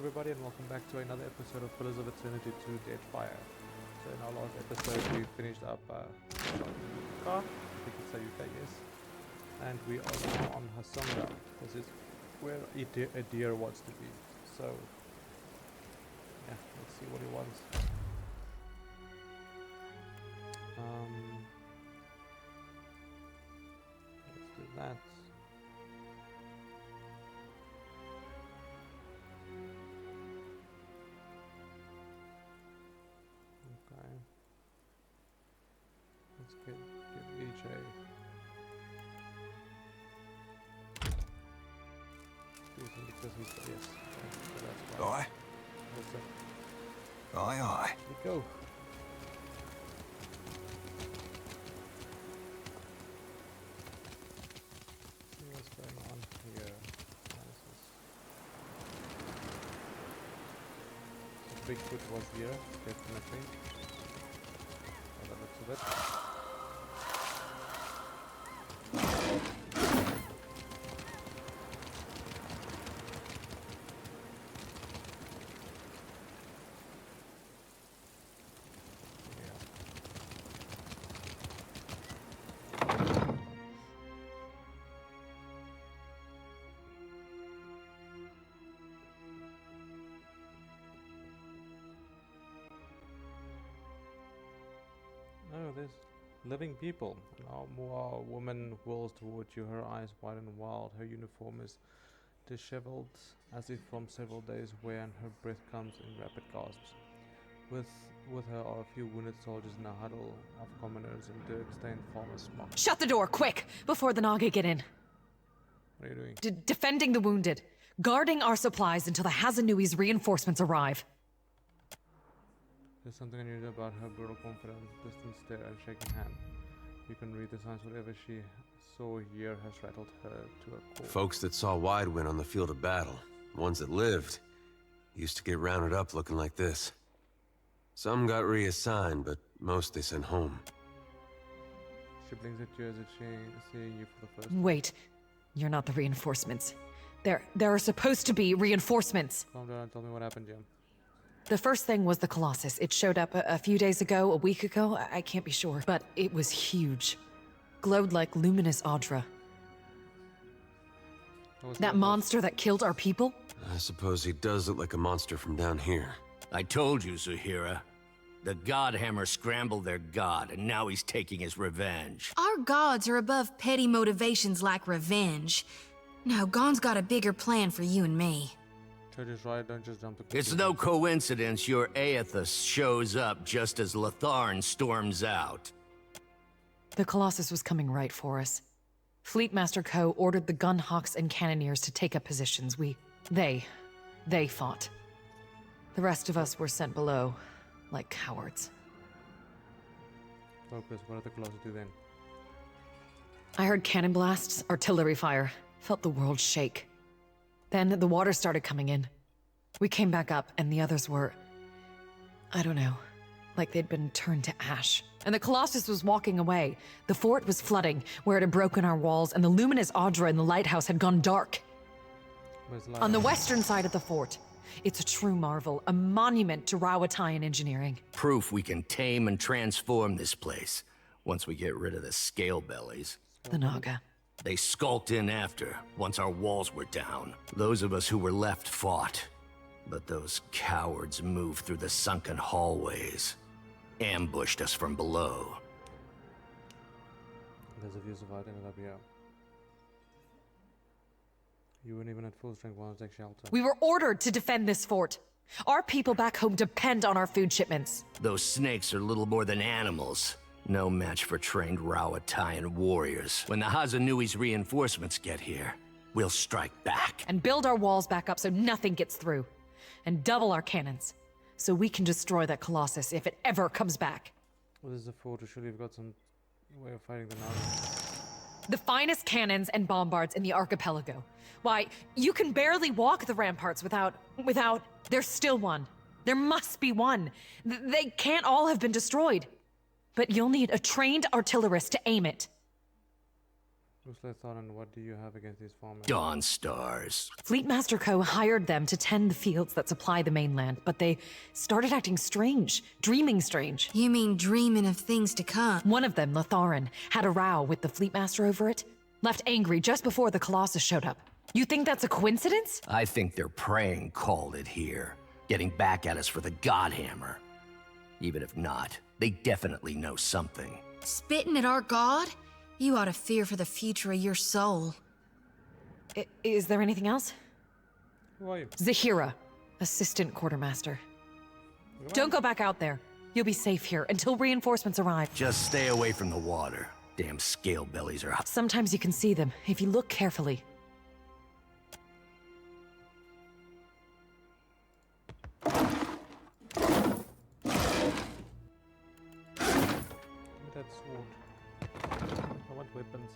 everybody, and welcome back to another episode of Pillars of Eternity 2 Deadfire. So in our last episode we finished up carve, I think it's a UK, yes. And we are now on Hasongo. This is where Eder wants to be. So yeah, let's see what he wants. Let's do that. Okay. Let's give each a because he's yes. So that's fine. Aye. Listen. Aye, aye. Here we go. See what's going on here. So Bigfoot was here, definitely. By the looks of it. Oh, there's living people. Now more woman whirls towards you, her eyes wide and wild. Her uniform is disheveled, as if from several days' wear, and her breath comes in rapid gasps. With her are a few wounded soldiers in a huddle of commoners and dirt-stained farmers smock. Shut the door, quick, before the Naga get in. What are you doing? Defending the wounded. Guarding our supplies until the Hasonui's reinforcements arrive. There's something unusual about her brutal confidence, distant stare and shaking hand. You can read the signs. Whatever she saw here has rattled her to her core. Folks that saw Widewin on the field of battle, ones that lived, used to get rounded up looking like this. Some got reassigned, but most they sent home. She blinks at you as if seeing you for the first time. Wait, you're not the reinforcements. There are supposed to be reinforcements. Calm down and tell me what happened, Jim. The first thing was the Colossus. It showed up a few days ago, a week ago, I can't be sure. But it was huge. Glowed like luminous Audra. That monster that killed our people? I suppose he does look like a monster from down here. I told you, Zuhira. The Godhammer scrambled their god, and now he's taking his revenge. Our gods are above petty motivations like revenge. No, Gon's got a bigger plan for you and me. Just right, don't just jump to It's no coincidence your Eothas shows up just as Latharn storms out. The Colossus was coming right for us. Fleetmaster Co. ordered the gunhawks and cannoneers to take up positions. They fought. The rest of us were sent below, like cowards. Focus, what did the Colossus do then? I heard cannon blasts, artillery fire, felt the world shake. Then the water started coming in. We came back up, and the others were... I don't know. Like they'd been turned to ash. And the Colossus was walking away. The fort was flooding, where it had broken our walls, and the luminous Audra in the lighthouse had gone dark. On the western side of the fort. It's a true marvel, a monument to Rawatayan engineering. Proof we can tame and transform this place, once we get rid of the scale bellies. The Naga. They skulked in after, once our walls were down. Those of us who were left fought. But those cowards moved through the sunken hallways. Ambushed us from below. Those of you survived ended up here. You weren't even at full strength while I take shelter. We were ordered to defend this fort. Our people back home depend on our food shipments. Those snakes are little more than animals. No match for trained Rawatayan warriors. When the Hasonui's reinforcements get here, we'll strike back. And build our walls back up so nothing gets through. And double our cannons, so we can destroy that Colossus if it ever comes back. Well, this is a fort, surely you've got some way of fighting the Naga. The finest cannons and bombards in the archipelago. Why, you can barely walk the ramparts without... There's still one. There must be one. They can't all have been destroyed. But you'll need a trained artillerist to aim it. Thorin, what do you have against these farmers? Dawn Stars. Fleetmaster Co. hired them to tend the fields that supply the mainland, but they started acting strange, dreaming strange. You mean dreaming of things to come? One of them, Lotharin, had a row with the Fleetmaster over it, left angry just before the Colossus showed up. You think that's a coincidence? I think their praying called it here, getting back at us for the Godhammer. Even if not, they definitely know something. Spitting at our god? You ought to fear for the future of your soul. Is there anything else? Who are you? Zahira, assistant quartermaster. Don't go back out there. You'll be safe here until reinforcements arrive. Just stay away from the water. Damn scale bellies are hot. Sometimes you can see them if you look carefully. That sword. I want weapons.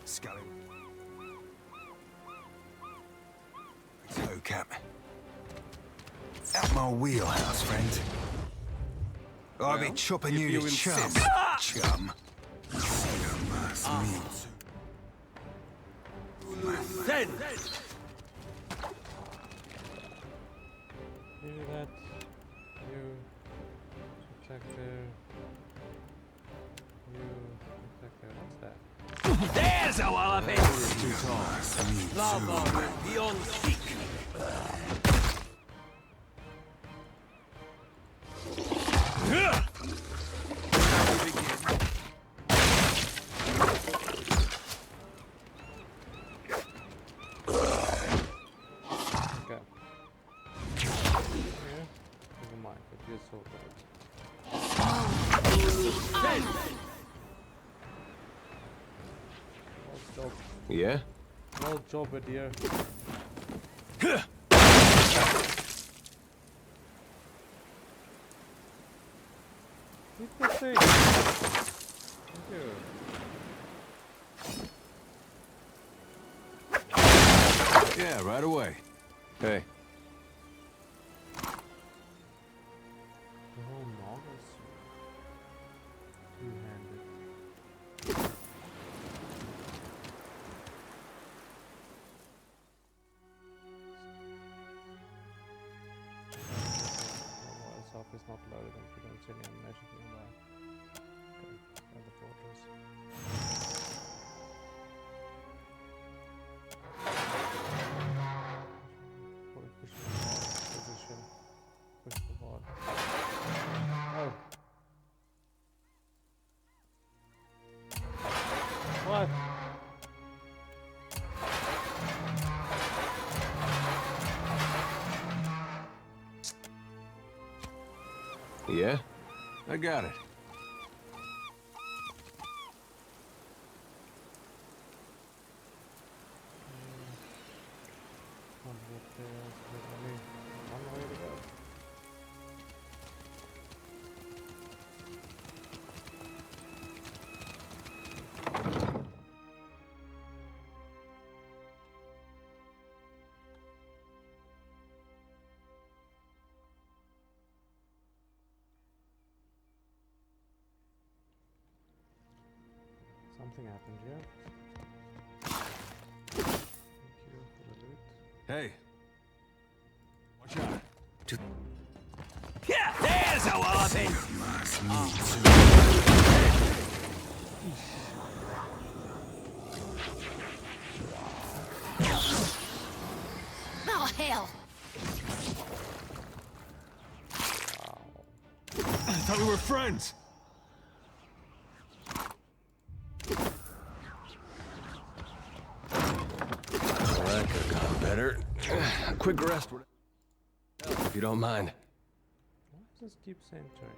Scully. Toe cap. Out my wheelhouse, friend. I'll be chopping you to chum. Chum. Dead! Do that. You protector. You protector. What's that? There's a walloping! Lava beyond seek! Okay. Here. Never mind, but you're so good. Well job. Yeah? Well job, Eder. Keep the thing. Thank you. Yeah, right away. Hey. The whole Naga sword. Two-handed. Itself is not loaded and you don't see any animation nearby. Okay, and the fortress. Position. Push the board. Oh. What? Yeah? I got it. Only one way to go. Something happened here. Thank you for the loot. Hey. Watch out. Yeah, there's a walloping! Oh, hell! I thought we were friends. That could have gone better. A quick rest would help, if you don't mind. Why does this keep saying turn?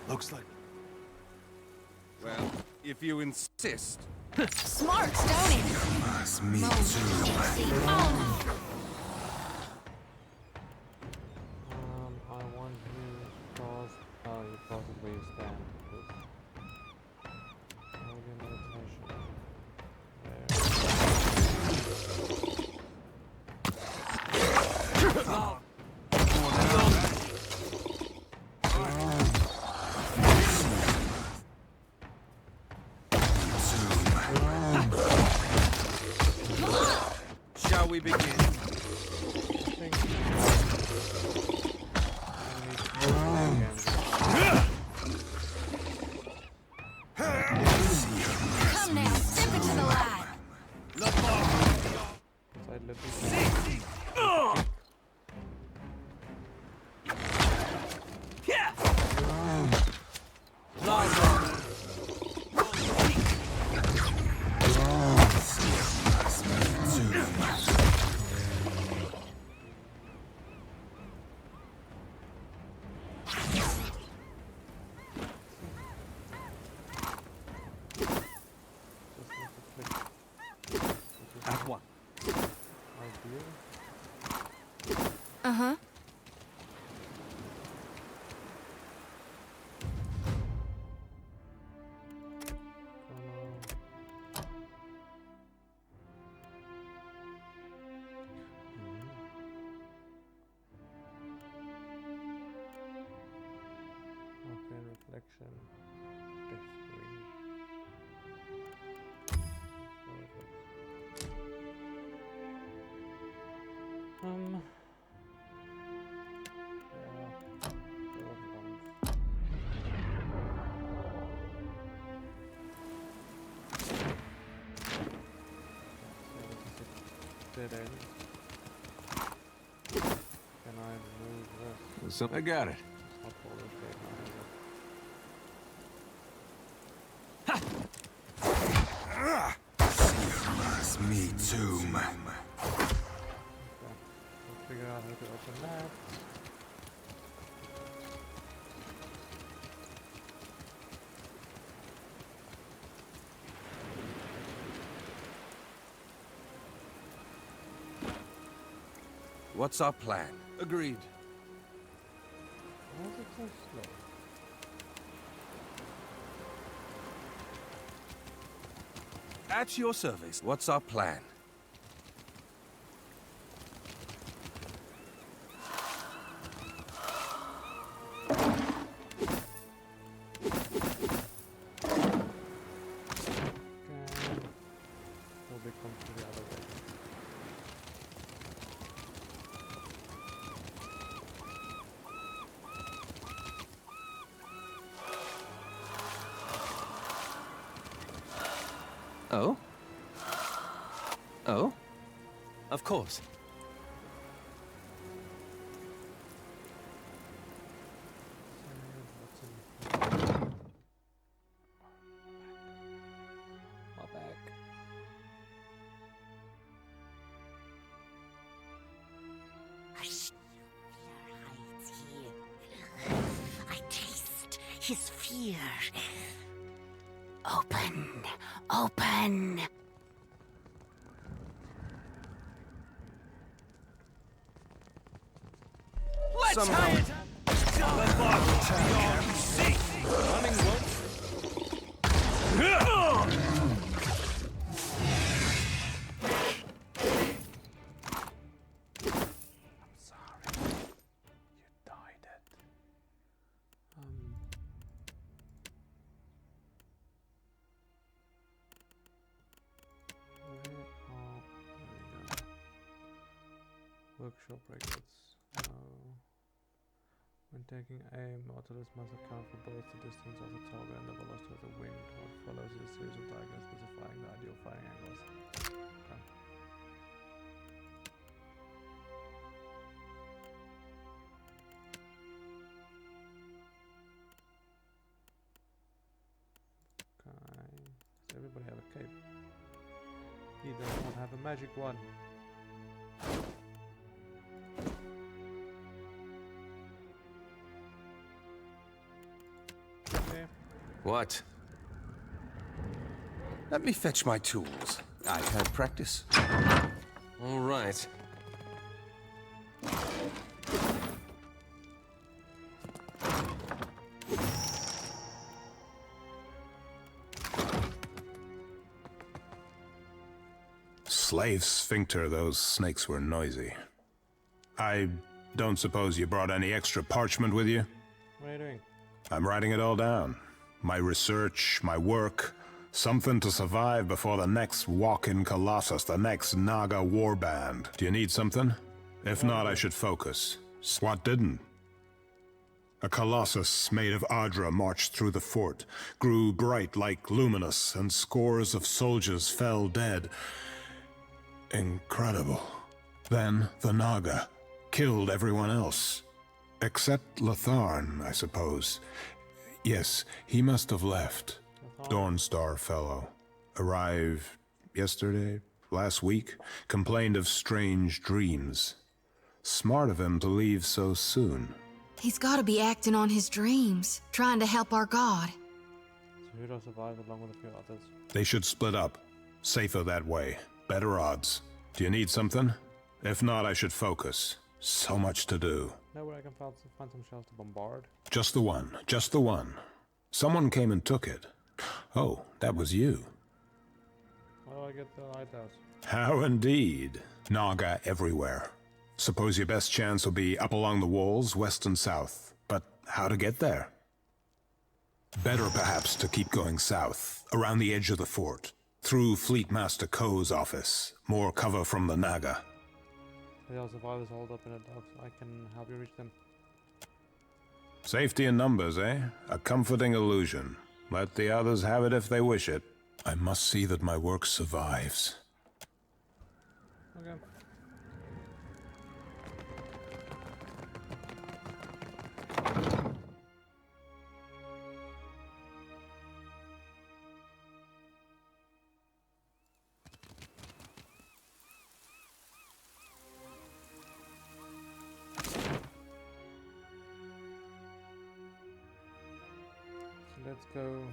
Looks like... Well, if you insist. Smart, don't it? Me too. I want you to pause. Oh, you pause it where you stand. Maybe meditation. Shall we begin? Come now, step into the light. At one. Uh-huh. Okay, reflection. Death ring. Dead end. Can I move this? I got it. It's not for this right now, is it? Me too. Okay. We'll figure out how to open that. What's our plan? Agreed. Why is it so slow? At your service. What's our plan? Will they come to the other way? Oh? Oh? Of course. My back. I taste his fear. Open, open. Somehow. Workshop records. When taking aim, Nautilus must account for both the distance of the target and the velocity of the wind. What follows is a series of diagrams specifying the ideal firing angles. Okay. Okay. Does everybody have a cape? He does not have a magic one. What? Let me fetch my tools. I've had practice. All right. Slave sphincter, those snakes were noisy. I don't suppose you brought any extra parchment with you? What are you doing? I'm writing it all down. My research, my work, something to survive before the next walk-in Colossus, the next Naga warband. Do you need something? If not, I should focus. What didn't? A Colossus made of Adra marched through the fort, grew bright like luminous, and scores of soldiers fell dead. Incredible. Then the Naga killed everyone else. Except Latharn, I suppose. Yes, he must have left. Dawnstar fellow. Arrived yesterday, last week. Complained of strange dreams. Smart of him to leave so soon. He's gotta be acting on his dreams, trying to help our god. So who does survive along with a few others? They should split up. Safer that way. Better odds. Do you need something? If not, I should focus. So much to do. Know where I can find some shells to bombard? Just the one. Just the one. Someone came and took it. Oh, that was you. How do I get the lighthouse? How indeed. Naga everywhere. Suppose your best chance will be up along the walls, west and south. But how to get there? Better perhaps to keep going south, around the edge of the fort. Through Fleet Master Ko's office. More cover from the Naga. There are survivors holed up in a dock, so I can help you reach them. Safety in numbers, eh? A comforting illusion. Let the others have it if they wish it. I must see that my work survives. Okay. Let's go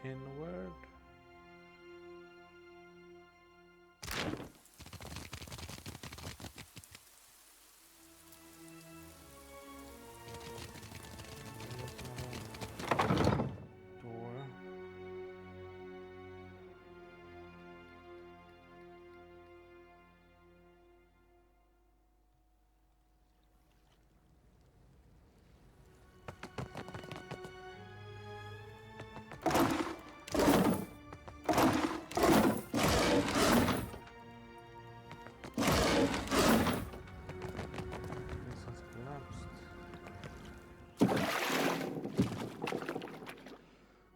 inward. Door.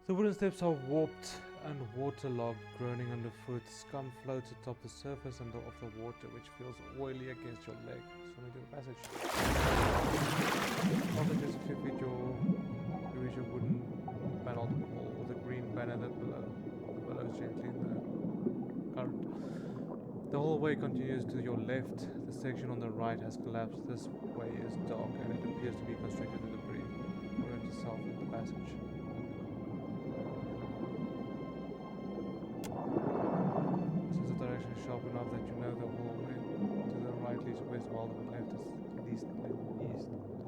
The wooden steps are warped and waterlogged, groaning underfoot. Scum floats atop the surface and of the water, which feels oily against your leg. So we do the passage. After just a few feet, you reach a wooden paneled wall with a green banner that billows gently in the current. The hallway continues to your left. The section on the right has collapsed. This way is dark and it appears to be constricted to debris. Orient yourself in the passage. Since the direction is sharp enough that you know the hallway to the right leads west while the left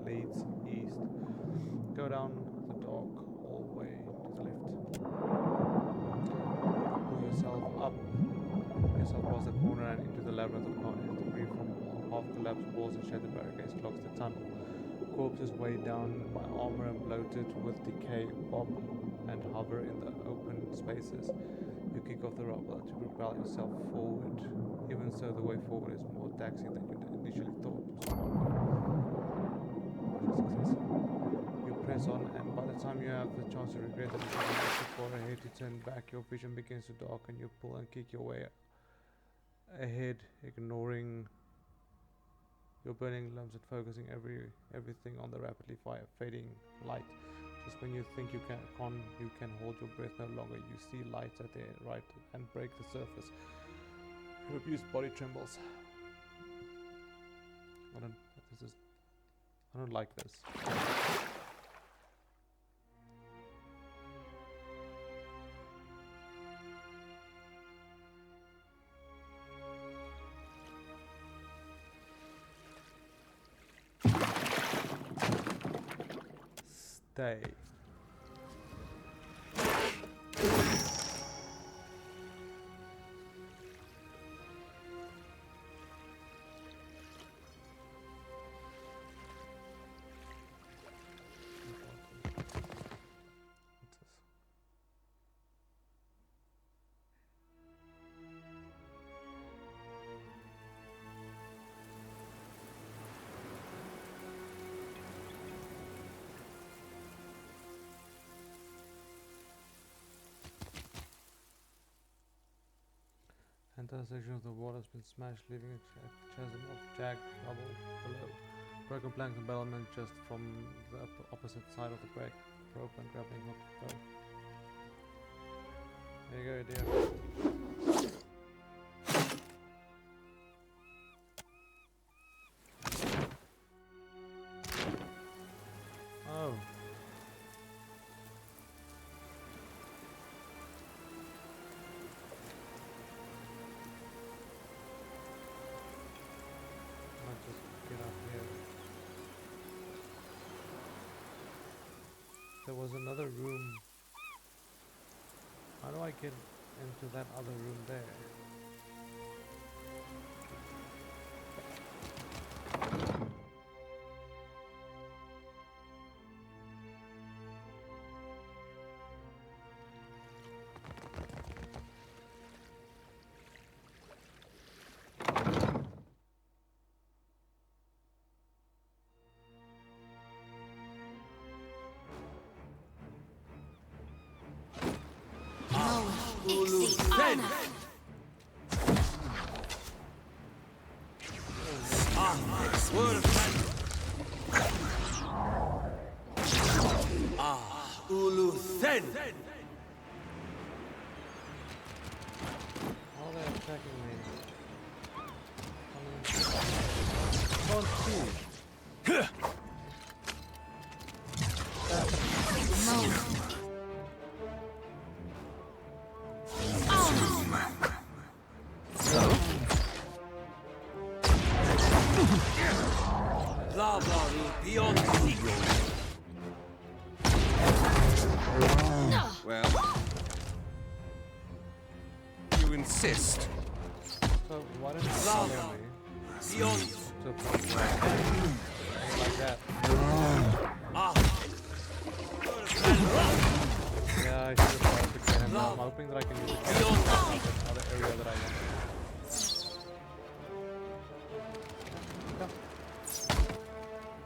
leads east. Go down the dark hallway to the left. Pull yourself past the corner and into the labyrinth of carnage. Debris from half-collapsed walls and shattered barricades clogs the tunnel. Corpses weighed down by armor and bloated with decay bob and hover in the open spaces. You kick off the rubble to propel yourself forward. Even so, the way forward is more taxing than you initially thought. You press on, and by the time you have the chance to regret that you have too far ahead to turn back, your vision begins to darken. You pull and kick your way ahead, ignoring your burning lumps and focusing everything on the rapidly fading light. Just when you think you can hold your breath no longer, you see lights at the right and break the surface. Your abused body trembles. I don't like this. say. Entire section of the wall has been smashed, leaving a chasm of jagged rubble below. Broken planks and battlement just from the opposite side of the break. Rope and grappling hook go. There you go, dear. Oh. There was another room. How do I get into that other room there? Well, you insist. So why don't you follow me? Like that. Yeah, I should have tried to get him. I'm hoping that I can use it in another area that I want.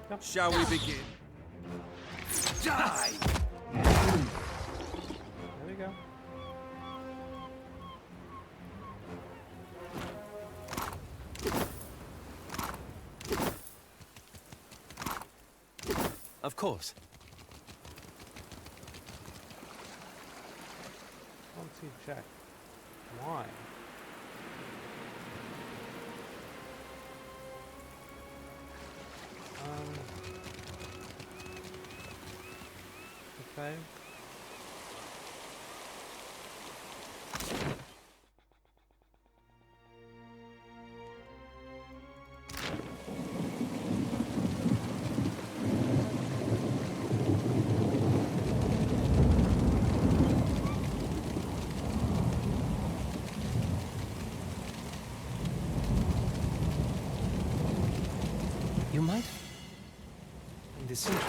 Go. Shall we begin? Die! There we go. Of course. Can't see Jack. Why? Okay. You might. Indecision.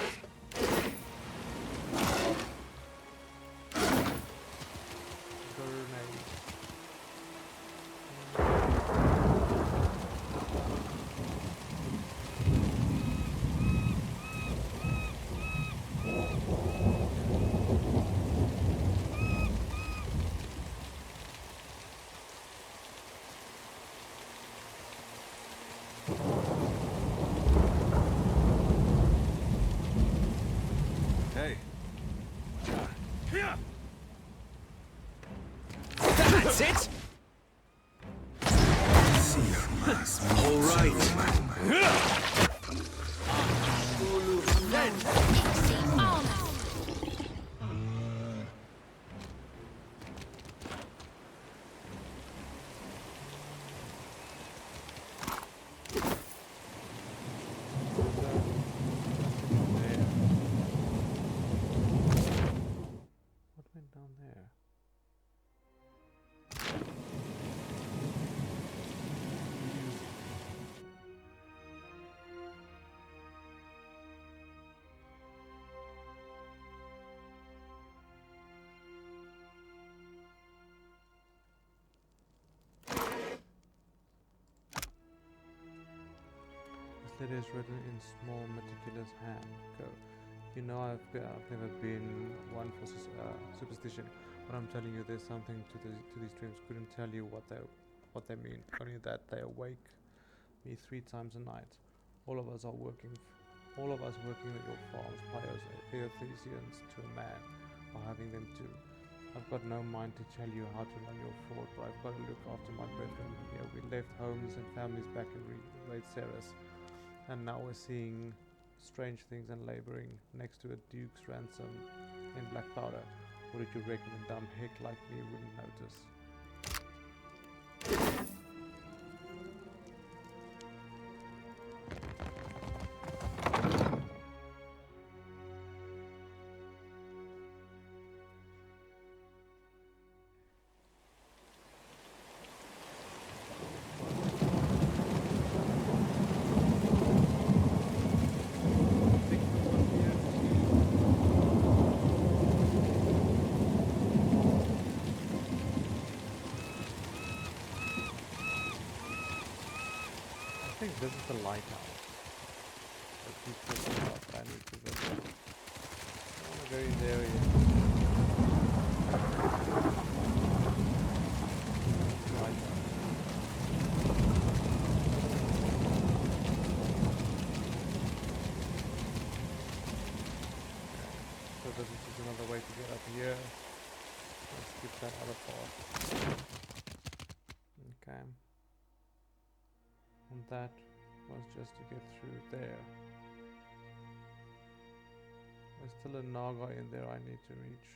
That's it! All right. letter is written in small, meticulous hand. Go. You know I've never been one for superstition, but I'm telling you, there's something to these dreams. Couldn't tell you what they mean. Only that they awake me 3 times a night. All of us working at your farms, Eothasians to a man, are having them too. I've got no mind to tell you how to run your fort, but I've got to look after my brethren here. We left homes and families back in Raid Ceres, and now we're seeing strange things and laboring next to a duke's ransom in black powder. What did you reckon a dumb hick like me wouldn't notice? I think this is the lighthouse that keeps talking about. I need to visit. I want to go in there yet. Lighthouse. So this is just another way to get up here. Let's skip that other part. Okay. And that was just to get through there. There's still a Naga in there I need to reach.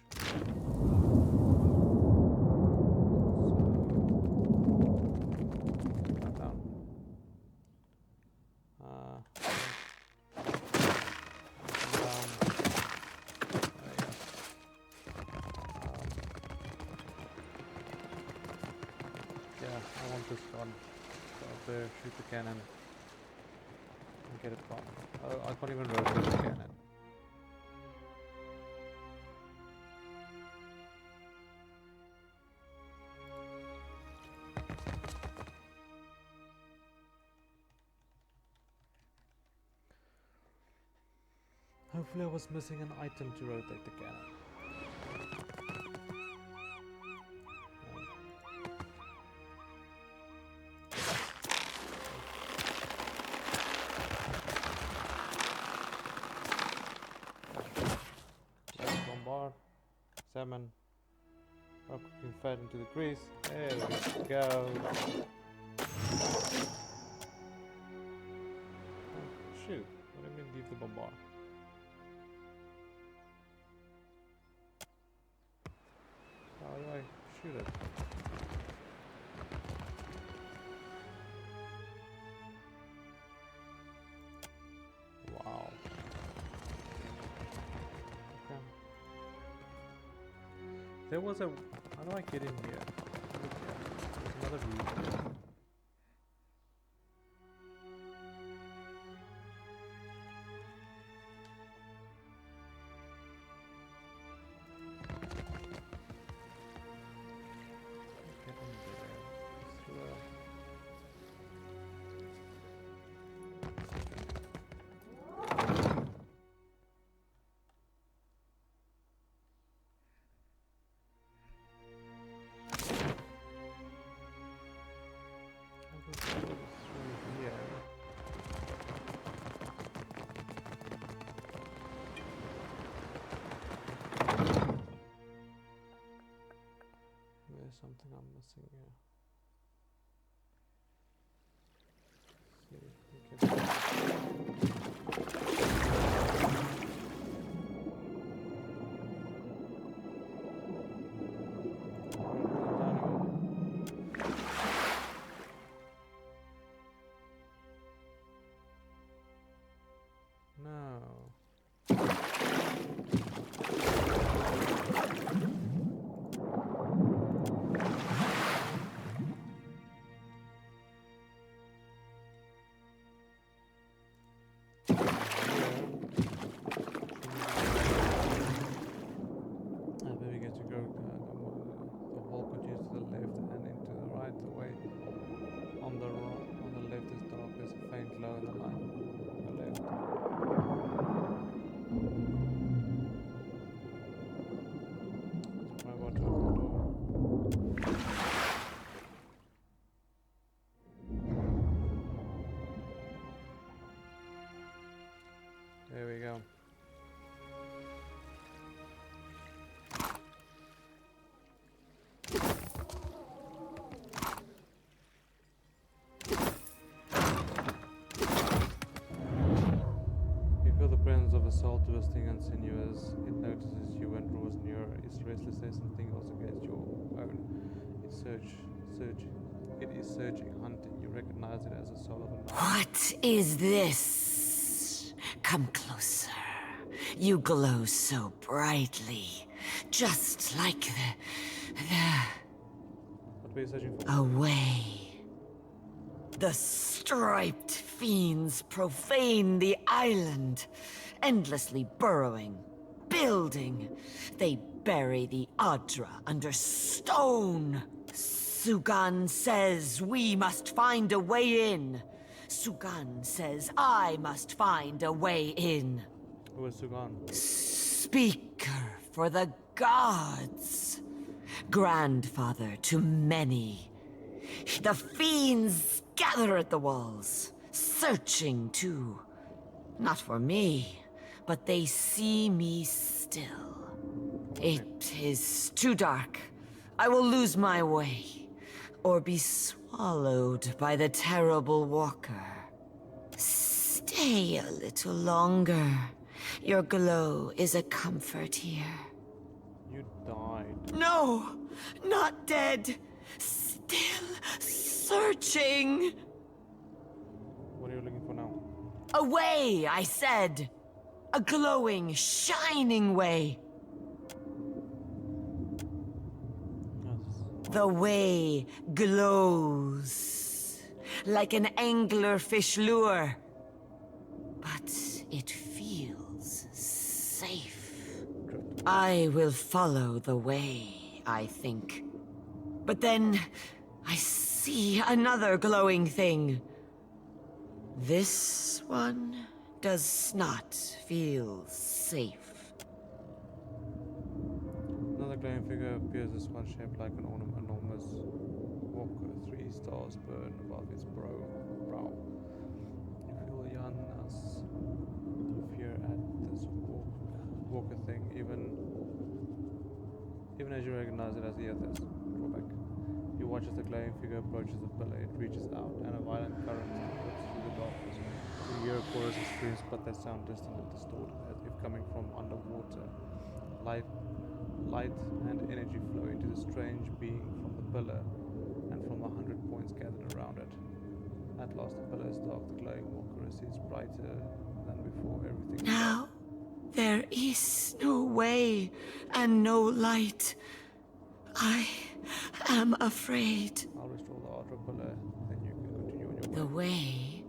So, down. Down. There you go. Yeah, I want this one. Up there, shoot the cannon and get it gone. Oh, I can't even rotate the cannon. Hopefully I was missing an item to rotate the cannon. Salmon are cooking fat into the grease. There we go. Oh, shoot, what do you mean leave the bombard? How do I shoot it? Wow. Okay. There was a... How do I get in here? There's another route. Get in there. Through a... There's something I'm missing here. See, soul twisting and sinuous. It notices you and draws near. Its restlessness and tingles against your own. It is searching, hunting. You recognize it as the soul of a knight. What is this? Come closer. You glow so brightly, just like What were you searching for? away. The striped fiends profane the island, endlessly burrowing, building. They bury the Adra under stone. Sugan says we must find a way in. Sugan says I must find a way in. Who is Sugan? Speaker for the gods. Grandfather to many. The fiends gather at the walls, searching too. Not for me, but they see me still. It is too dark. I will lose my way, or be swallowed by the terrible walker. Stay a little longer. Your glow is a comfort here. You died. No, not dead. Still searching. What are you looking for now? A way, I said. A glowing, shining way. Yes. The way glows. Like an anglerfish lure. But it feels safe. I will follow the way, I think. But then, I see another glowing thing. This one does not feel safe. Another glowing figure appears, this one shaped like an enormous walker. 3 stars burn above its brow. You feel Yanna's fear at this walker thing, even as you recognize it as Eothas. Drawback. You watch as the glowing figure approaches the pillar. It reaches out, and a violent current rips through the darkness. You hear a chorus of screams, but they sound distant and distorted, as if coming from underwater. Light and energy flow into the strange being from the pillar, and from 100 points gathered around it. At last, the pillar is dark. The glowing walker is brighter than before. Everything. Now, there is no way and no light. I am afraid. I'll restore the outer pillar, then you can continue on your The way. way?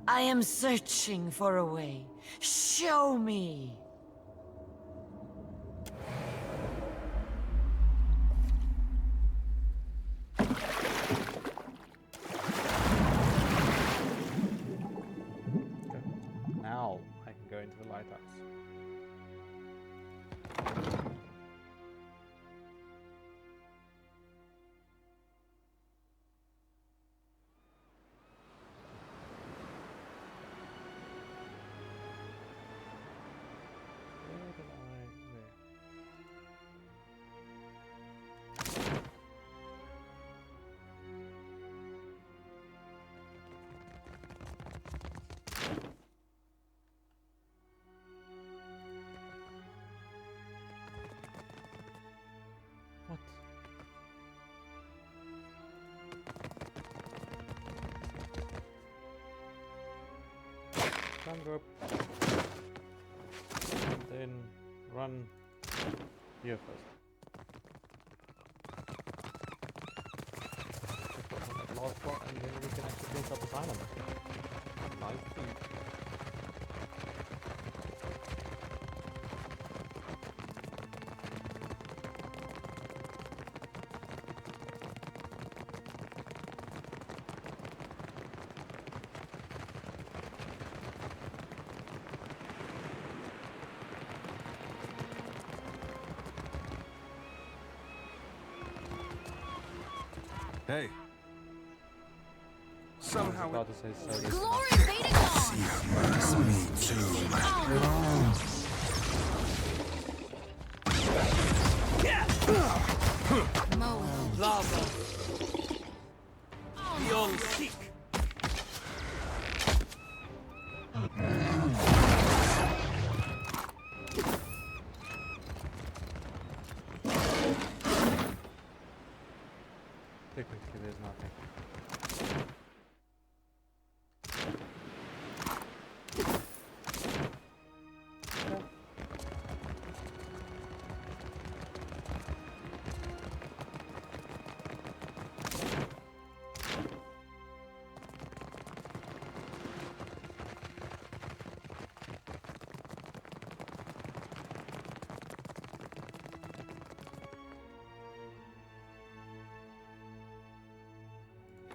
I am searching for a way. Show me. Okay. Now I can go into the lighthouse. Where did there? What? Jump up. And then run here first. That last spot, and then we can actually finish up this island. Nice. Hey. Somehow. About to say so. Glory be to God! Me too. Lava. Beyond seek. Technically, there's nothing.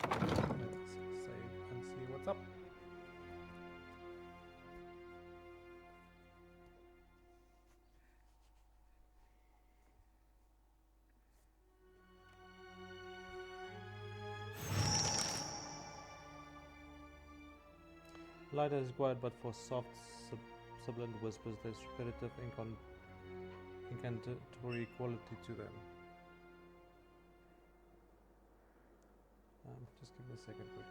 Let's save and see what's up. Light is quiet, but for soft, sibilant whispers, there's repetitive incantatory quality to them. Just give me a second, quick.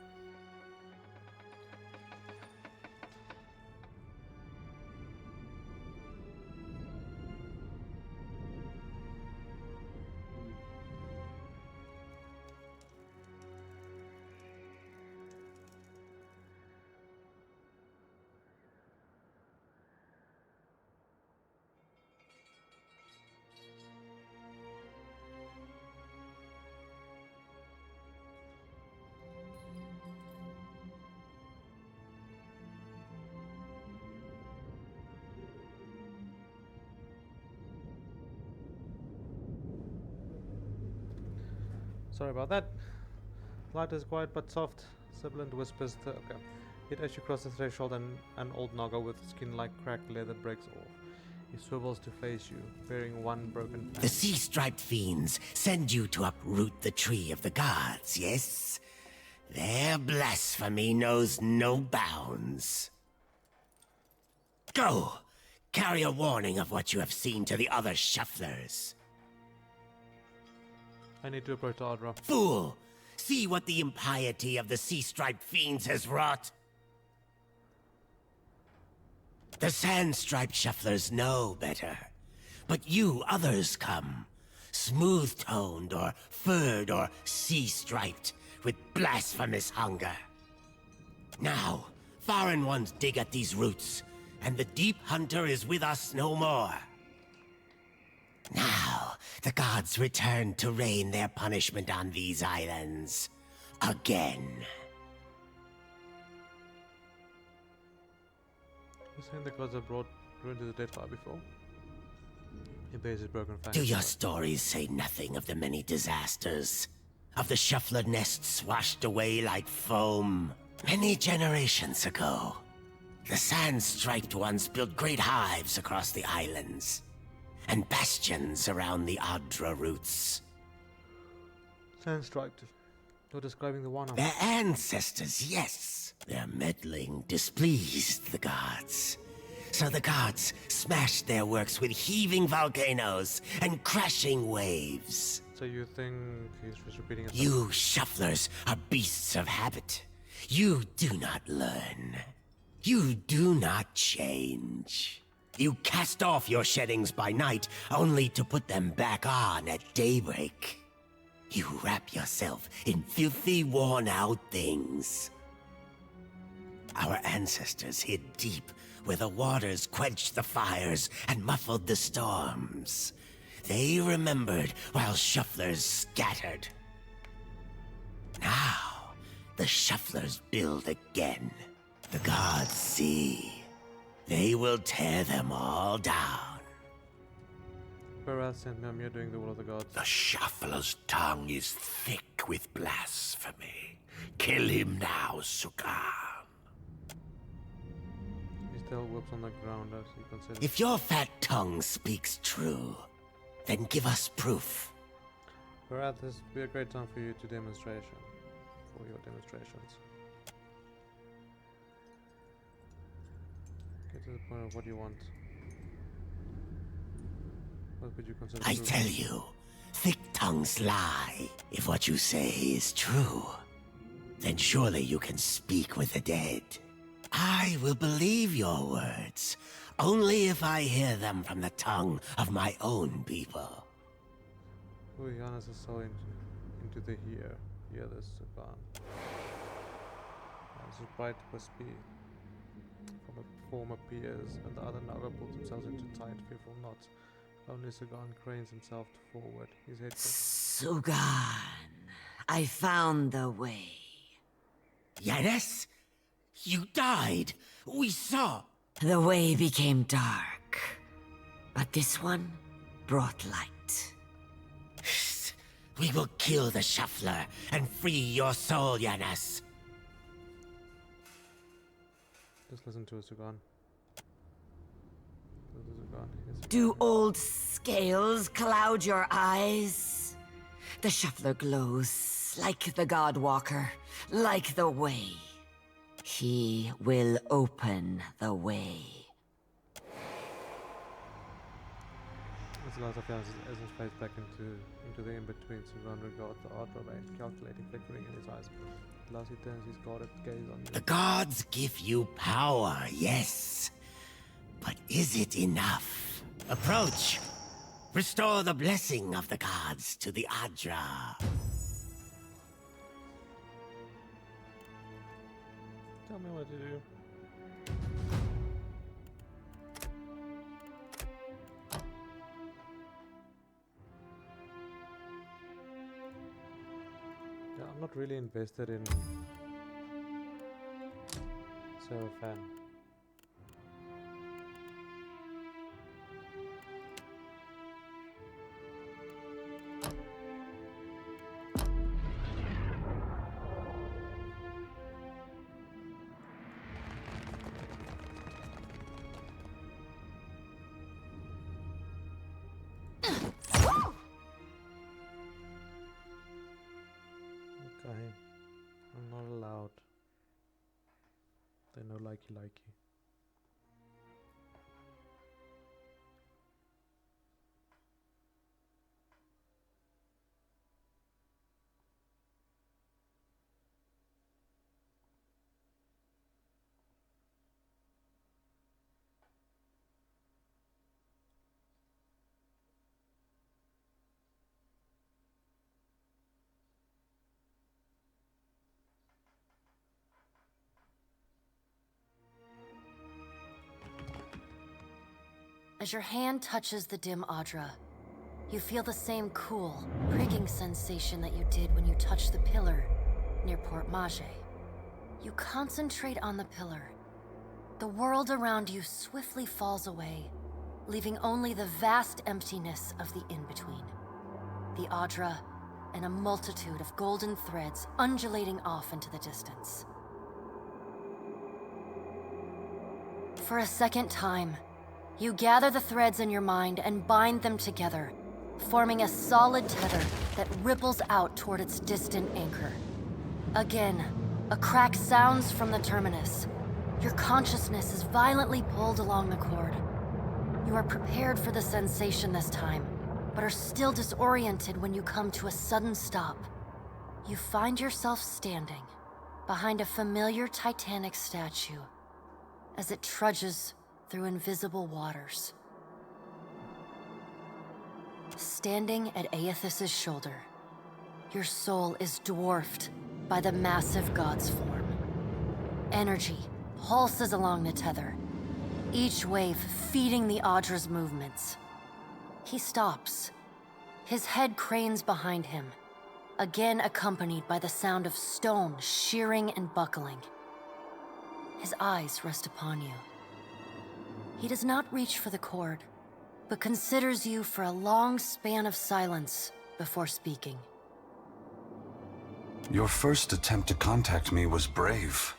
Sorry about that. Light is quiet but soft. Sibilant whispers. Okay. It as you cross the threshold, and an old Naga with skin like cracked leather breaks off. He swivels to face you, bearing one broken fan. The sea-striped fiends send you to uproot the tree of the gods, yes? Their blasphemy knows no bounds. Go! Carry a warning of what you have seen to the other shufflers. I need to approach Ardra. Fool! See what the impiety of the sea-striped fiends has wrought? The sand-striped shufflers know better. But you others come. Smooth-toned or furred or sea-striped, with blasphemous hunger. Now, foreign ones dig at these roots, and the deep hunter is with us no more. Now, the gods return to rain their punishment on these islands. Again. You're saying the gods have brought ruin to the Deadfire before? He bears his broken fan. Do your stories say nothing of the many disasters? Of the shuffler nests washed away like foam? Many generations ago, the sand-striped ones built great hives across the islands, and bastions around the Adra roots. Sand-striped. You're describing the one. Their ancestors, yes. Their meddling displeased the gods. So the gods smashed their works with heaving volcanoes and crashing waves. So you think he's just repeating it? You shufflers are beasts of habit. You do not learn. You do not change. You cast off your sheddings by night, only to put them back on at daybreak. You wrap yourself in filthy, worn-out things. Our ancestors hid deep where the waters quenched the fires and muffled the storms. They remembered while shufflers scattered. Now, the shufflers build again. The gods see. They will tear them all down. Whereas sent Mimir doing the will of the gods. The shuffler's tongue is thick with blasphemy. Kill him now, Sukan. He still whips on the ground as he considers. If your fat tongue speaks true, then give us proof. Whereas this would be a great time for you to demonstration. For your demonstrations. Get to the point of what you want. What would you consider I true? tell you, thick tongues lie. If what you say is true, then surely you can speak with the dead. I will believe your words, only if I hear them from the tongue of my own people. Ioannis is so into into the here. Here there's a gun. As a bright wispy from a form appears, and the other Naga pulls themselves into tight, fearful knots. Only Sugan cranes himself forward. His head. Sugan, I found the way. Yanis? You died. We saw. The way became dark, but this one brought light. We will kill the shuffler and free your soul, Yanis. Just listen to Sugan. Do old scales cloud your eyes? The shuffler glows like the Godwalker, like the way. He will open the way. As Elafa as his face back into the in-between, Sugan regards the art remains calculating, flickering in his eyes. Last he turns his guarded gaze on you. The gods give you power, yes. But is it enough? Approach. Restore the blessing of the gods to the Adra. Tell me what to do. Yeah, I'm not really invested in Seraphan. Okay, I'm not allowed. They know likey. As your hand touches the dim Adra, you feel the same cool, pricking sensation that you did when you touched the pillar near Port Mage. You concentrate on the pillar. The world around you swiftly falls away, leaving only the vast emptiness of the in-between. The Adra, and a multitude of golden threads undulating off into the distance. For a second time, you gather the threads in your mind and bind them together, forming a solid tether that ripples out toward its distant anchor. Again, a crack sounds from the terminus. Your consciousness is violently pulled along the cord. You are prepared for the sensation this time, but are still disoriented when you come to a sudden stop. You find yourself standing behind a familiar Titanic statue as it trudges through invisible waters. Standing at Eothas' shoulder, your soul is dwarfed by the massive god's form. Energy pulses along the tether, each wave feeding the Adra's movements. He stops. His head cranes behind him, again accompanied by the sound of stone shearing and buckling. His eyes rest upon you. He does not reach for the cord, but considers you for a long span of silence before speaking. Your first attempt to contact me was brave.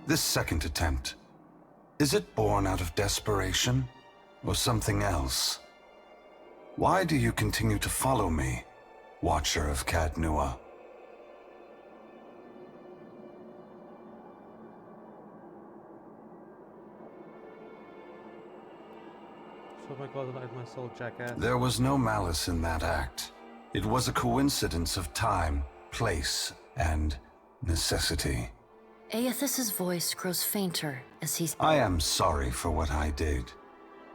This second attempt, is it born out of desperation or something else? Why do you continue to follow me, Watcher of Cadnua? So my god, I my soul, jackass. There was no malice in that act. It was a coincidence of time, place, and necessity. Eothas' voice grows fainter as he's... I am sorry for what I did,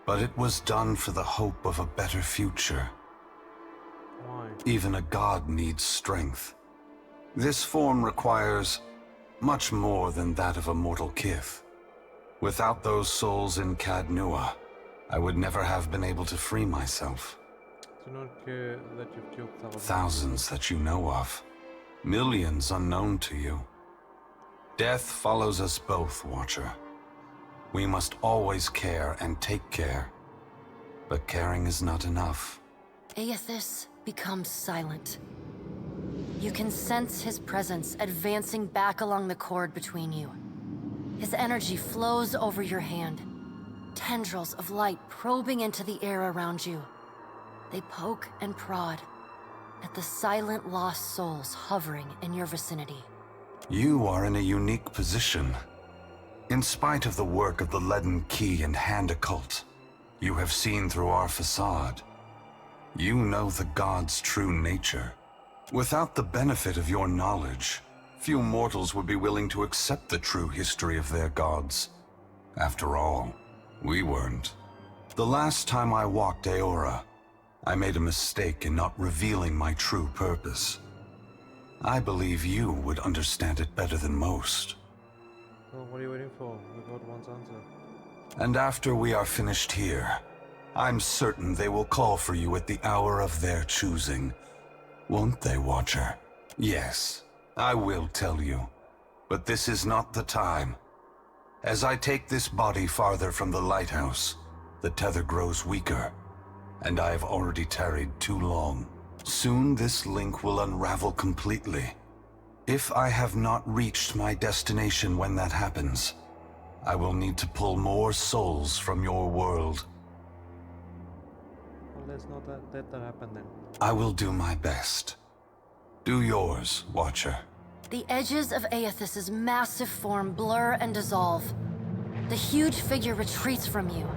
but it was done for the hope of a better future. Why? Even a god needs strength. This form requires much more than that of a mortal kith. Without those souls in Cadnua, I would never have been able to free myself. Thousands that you know of. Millions unknown to you. Death follows us both, Watcher. We must always care and take care. But caring is not enough. Eothas becomes silent. You can sense his presence advancing back along the cord between you. His energy flows over your hand. Tendrils of light probing into the air around you. They poke and prod at the silent lost souls hovering in your vicinity. You are in a unique position. In spite of the work of the Leaden Key and Hand Occult, you have seen through our facade. You know the gods' true nature. Without the benefit of your knowledge, few mortals would be willing to accept the true history of their gods. After all, we weren't. The last time I walked Aora, I made a mistake in not revealing my true purpose. I believe you would understand it better than most. Well, what are you waiting for? We got one's answer. And after we are finished here, I'm certain they will call for you at the hour of their choosing. Won't they, Watcher? Yes, I will tell you. But this is not the time. As I take this body farther from the lighthouse, the tether grows weaker, and I have already tarried too long. Soon this link will unravel completely. If I have not reached my destination when that happens, I will need to pull more souls from your world. Well, let's not let that happen then. I will do my best. Do yours, Watcher. The edges of Eothas' massive form blur and dissolve. The huge figure retreats from you.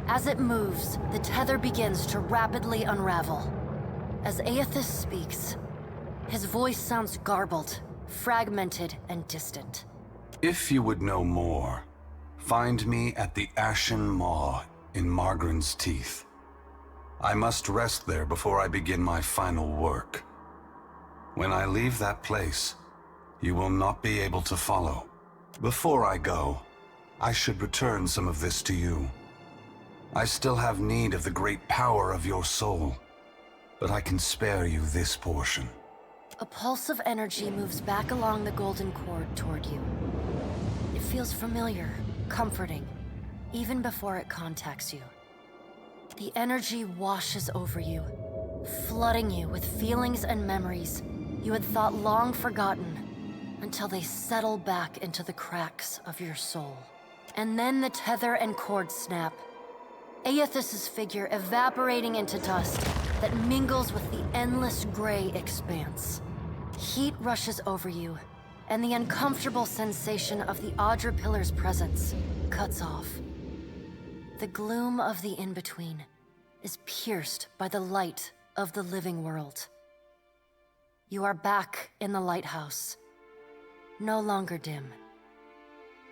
As it moves, the tether begins to rapidly unravel. As Eothas speaks, his voice sounds garbled, fragmented, and distant. If you would know more, find me at the Ashen Maw in Margren's Teeth. I must rest there before I begin my final work. When I leave that place, you will not be able to follow. Before I go, I should return some of this to you. I still have need of the great power of your soul, but I can spare you this portion. A pulse of energy moves back along the golden cord toward you. It feels familiar, comforting, even before it contacts you. The energy washes over you, flooding you with feelings and memories you had thought long forgotten, until they settle back into the cracks of your soul. And then the tether and cord snap, Eothas' figure evaporating into dust that mingles with the endless gray expanse. Heat rushes over you, and the uncomfortable sensation of the Audra Pillar's presence cuts off. The gloom of the in-between is pierced by the light of the living world. You are back in the lighthouse, no longer dim.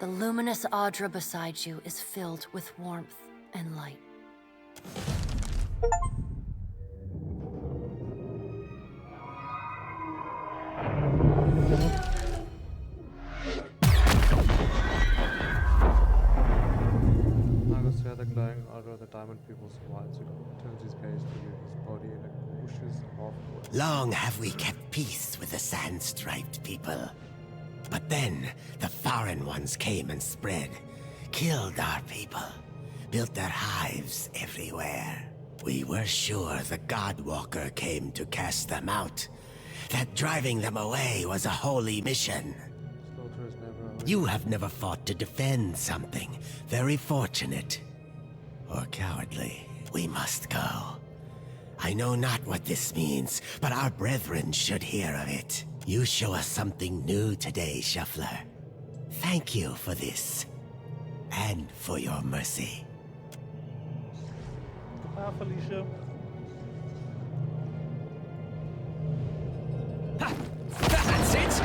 The luminous Audra beside you is filled with warmth and light. Naga stared the glowing order of the diamond people's whites. He turns his gaze to you, his body in a cautious half-word. Long have we kept peace with the sand-striped people. But then, the foreign ones came and spread, killed our people, built their hives everywhere. We were sure the Godwalker came to cast them out, that driving them away was a holy mission. Slaughter is never over. You have never fought to defend something. Very fortunate. Or cowardly. We must go. I know not what this means, but our brethren should hear of it. You show us something new today, Shuffler. Thank you for this. And for your mercy. Goodbye, Felicia. Ha! That's it!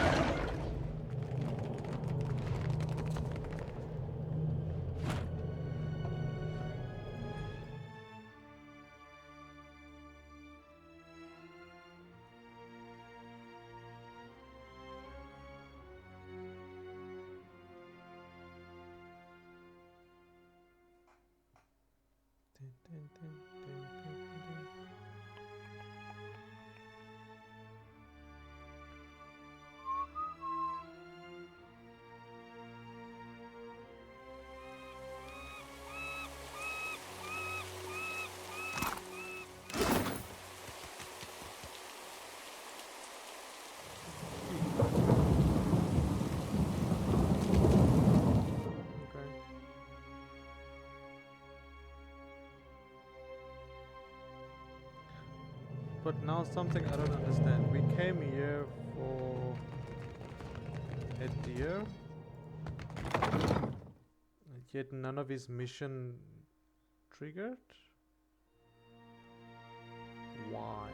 But now something I don't understand. We came here for a deer, yet none of his mission triggered. Why?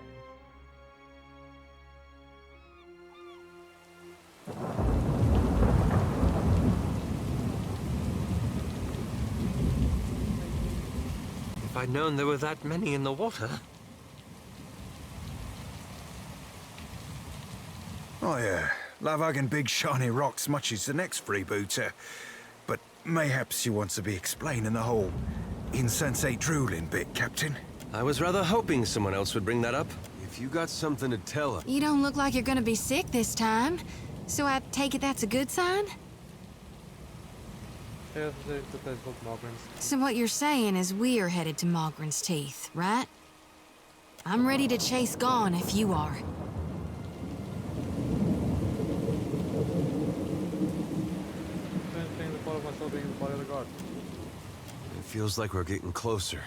If I'd known there were that many in the water. Oh yeah, love hugging big shiny rocks much as the next freebooter. But mayhaps you want to be explaining the whole insensate drooling bit, Captain? I was rather hoping someone else would bring that up. If you got something to tell us. You don't look like you're gonna be sick this time. So I take it that's a good sign? There's the place called Mogren's. So what you're saying is we're headed to Mogren's Teeth, right? I'm ready to chase Gone if you are. It feels like we're getting closer.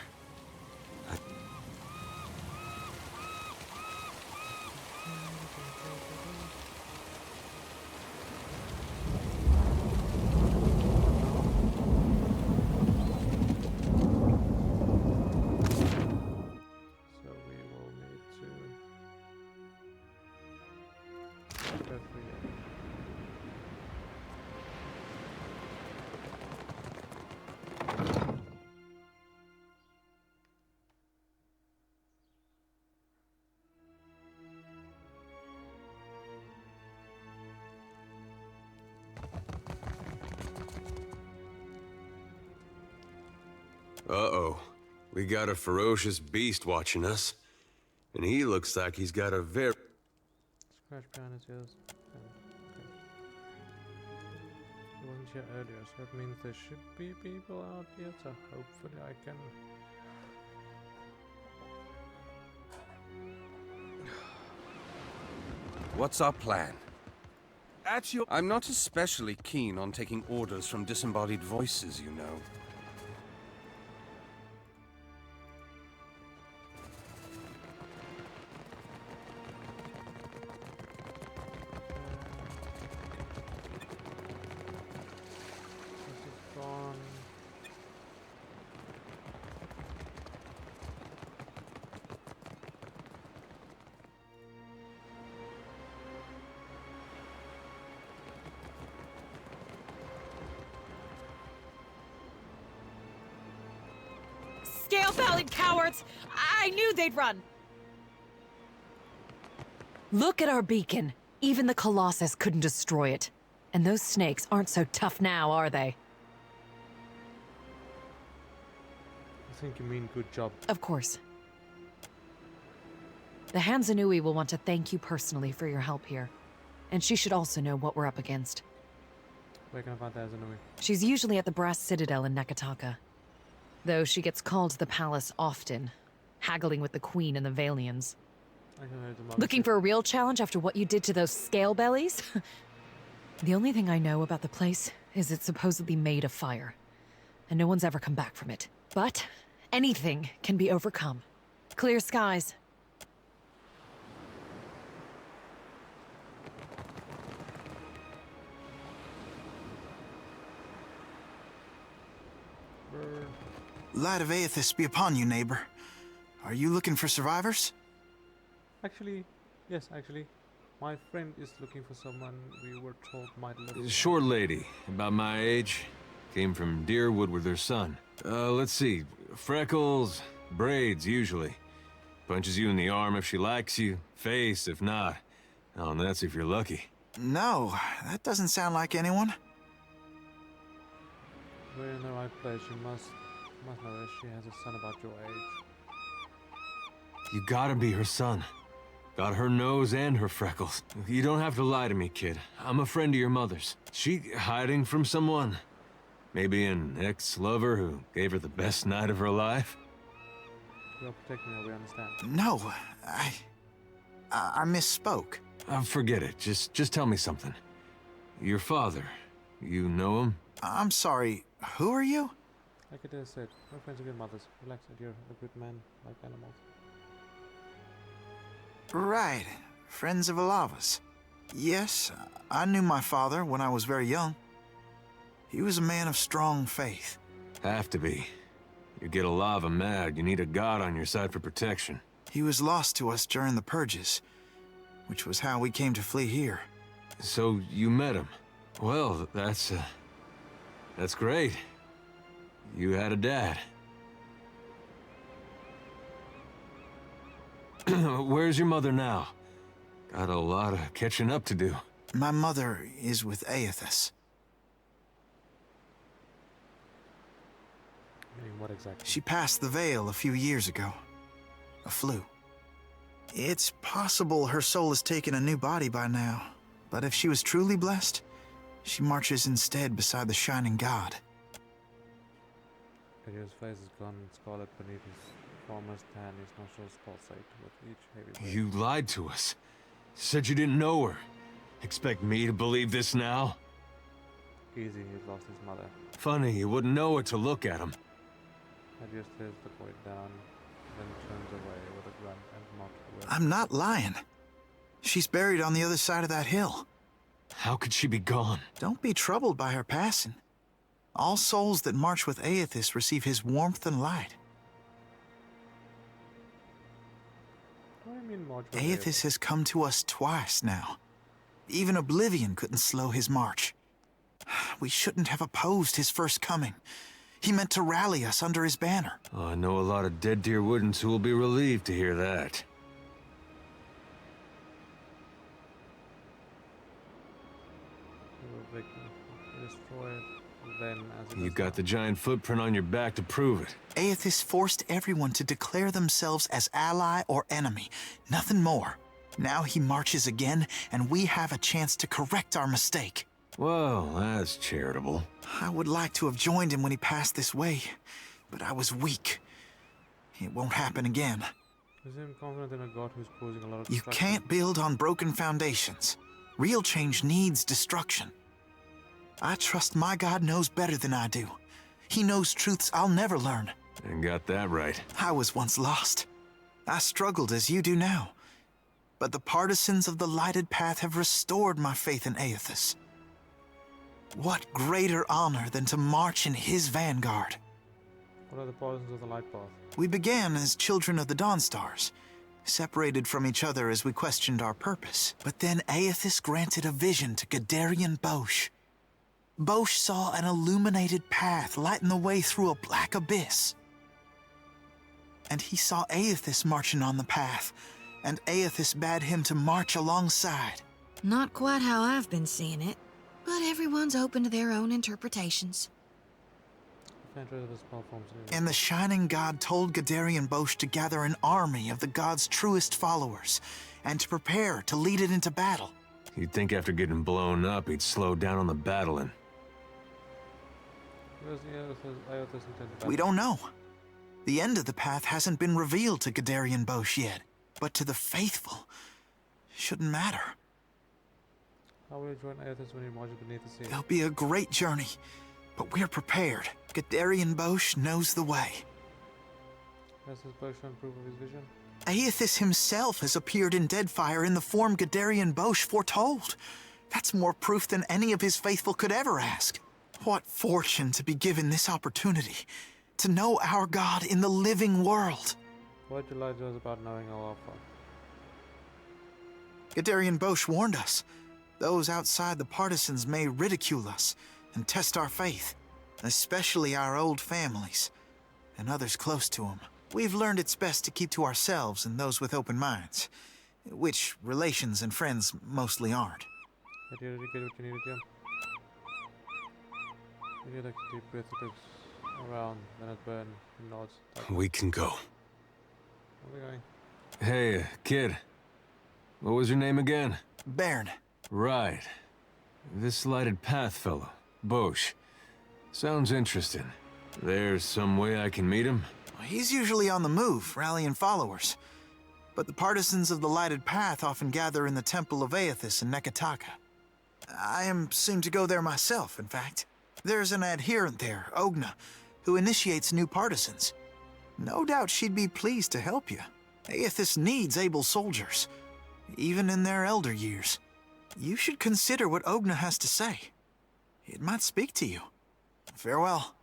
Uh-oh. We got a ferocious beast watching us. And he looks like he's got a very... Scratch behind his ears. Okay. He wasn't here earlier, so that means there should be people out here, so hopefully I can... What's our plan? I'm not especially keen on taking orders from disembodied voices, you know. Scale-bellied cowards! I knew they'd run! Look at our beacon. Even the Colossus couldn't destroy it. And those snakes aren't so tough now, are they? I think you mean good job. Of course. The Hansanui will want to thank you personally for your help here. And she should also know what we're up against. Where can I find the Hansanui? She's usually at the Brass Citadel in Nekataka. Though she gets called to the palace often, haggling with the Queen and the Valians. Looking for a real challenge after what you did to those scale bellies? The only thing I know about the place is it's supposedly made of fire, and no one's ever come back from it. But anything can be overcome. Clear skies. Light of Eothas be upon you, neighbor. Are you looking for survivors? Actually, yes, actually. My friend is looking for someone we were told might live. A short lady, about my age. Came from Deerwood with her son. Let's see. Freckles, braids, usually. Punches you in the arm if she likes you. Face, if not. Oh, and that's if you're lucky. No, that doesn't sound like anyone. We're in the right place. You must Must know that she has a son about your age. You gotta be her son. Got her nose and her freckles. You don't have to lie to me, kid. I'm a friend of your mother's. She hiding from someone? Maybe an ex-lover who gave her the best night of her life? You're protecting her, we understand. No, I misspoke. Forget it. Just tell me something. Your father, you know him? I'm sorry, who are you? Like it is said, no friends are good mothers. Relax, you're a good man, like animals. Right, friends of Elava's. Yes, I knew my father when I was very young. He was a man of strong faith. Have to be. You get Elava mad, you need a god on your side for protection. He was lost to us during the purges, which was how we came to flee here. So you met him. Well, that's great. You had a dad. Where's your mother now? Got a lot of catching up to do. My mother is with Eothas. Meaning what exactly? She passed the veil a few years ago. A flu. It's possible her soul has taken a new body by now, but if she was truly blessed, she marches instead beside the shining god. His face is gone scarlet beneath his former tan, his nostrils pulsate with each heavy breath. You lied to us. Said you didn't know her. Expect me to believe this now? Easy, he's lost his mother. Funny, you wouldn't know it to look at him. I just stares the boy down, then turns away with a grunt and mocks the word. I'm not lying. She's buried on the other side of that hill. How could she be gone? Don't be troubled by her passing. All souls that march with Eothas receive his warmth and light. What do you mean march with Eothas has come to us twice now. Even oblivion couldn't slow his march. We shouldn't have opposed his first coming. He meant to rally us under his banner. Oh, I know a lot of Dead Deer Woodens who will be relieved to hear that. Destroyed, then as You got the giant footprint on your back to prove it. Eothas forced everyone to declare themselves as ally or enemy, nothing more. Now he marches again, and we have a chance to correct our mistake. Well, that's charitable. I would like to have joined him when he passed this way, but I was weak. It won't happen again. Is him confident in a god who's causing a lot of You destruction? can't build on broken foundations. Real change needs destruction. I trust my God knows better than I do. He knows truths I'll never learn. And got that right. I was once lost. I struggled as you do now. But the partisans of the lighted path have restored my faith in Eothas. What greater honor than to march in his vanguard? What are the partisans of the light path? We began as children of the Dawnstars, separated from each other as we questioned our purpose. But then Eothas granted a vision to Gadarian Bosch. Bosch saw an illuminated path lighting the way through a black abyss. And he saw Eothas marching on the path, and Eothas bade him to march alongside. Not quite how I've been seeing it, but everyone's open to their own interpretations. And the Shining God told Gadarian Bosch to gather an army of the god's truest followers, and to prepare to lead it into battle. You'd think after getting blown up, he'd slow down on the battling. We don't know. The end of the path hasn't been revealed to Gadarian Bosch yet, but to the faithful, shouldn't matter. How will you join Eothas when he marches beneath the sea? It'll be a great journey, but we're prepared. Gadarian Bosch knows the way. Has his bow shown proof of his vision? Eothas himself has appeared in Deadfire in the form Gadarian Bosch foretold. That's more proof than any of his faithful could ever ask. What fortune to be given this opportunity, to know our God in the living world. What did you lie to us about knowing Elafa? Gadarian Bosch warned us. Those outside the partisans may ridicule us and test our faith, especially our old families and others close to them. We've learned it's best to keep to ourselves and those with open minds, which relations and friends mostly aren't. But you already get what you needed, Jim. You need a deep breath, it takes around, then it burn. Nods. We can go. Where are we going? Hey, kid. What was your name again? Bairn. Right. This lighted path fellow, Bosch. Sounds interesting. There's some way I can meet him? He's usually on the move, rallying followers. But the partisans of the lighted path often gather in the temple of Eothas in Nekataka. I am soon to go there myself, in fact. There's an adherent there, Ogna, who initiates new partisans. No doubt she'd be pleased to help you. Eothas needs able soldiers, even in their elder years. You should consider what Ogna has to say. It might speak to you. Farewell.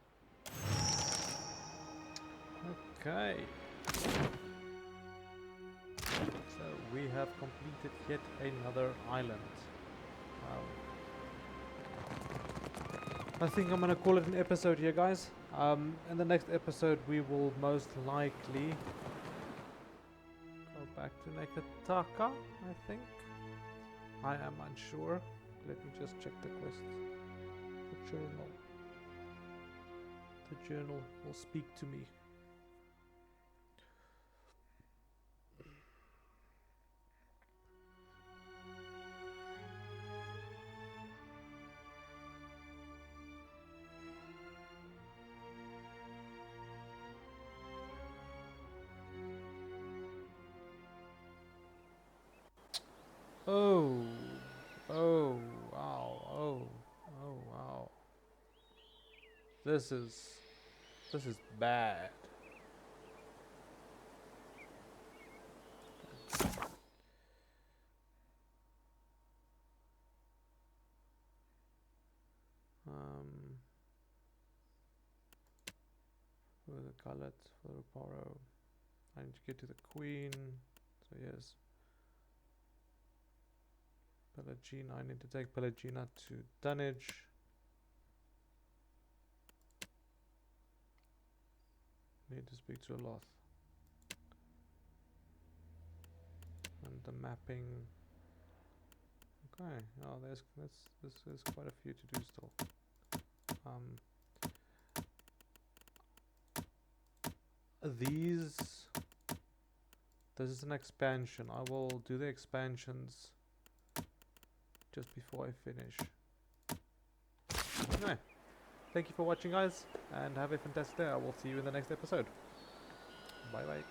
Okay. So we have completed yet another island. I think I'm gonna call it an episode here, guys. In the next episode we will most likely go back to Nekataka, I think. I am unsure. Let me just check the quests. The journal. The journal will speak to me. Oh, wow, oh, wow. This is bad. For the gullet, for the Poro. I need to get to the queen, so yes. Pelagina, I need to take Pelagina to Dunwich. Need to speak to Elafa. And the mapping. Okay, oh, this is quite a few to do still. This is an expansion. I will do the expansions just before I finish. Anyway, thank you for watching, guys, and have a fantastic day. I will see you in the next episode. Bye bye.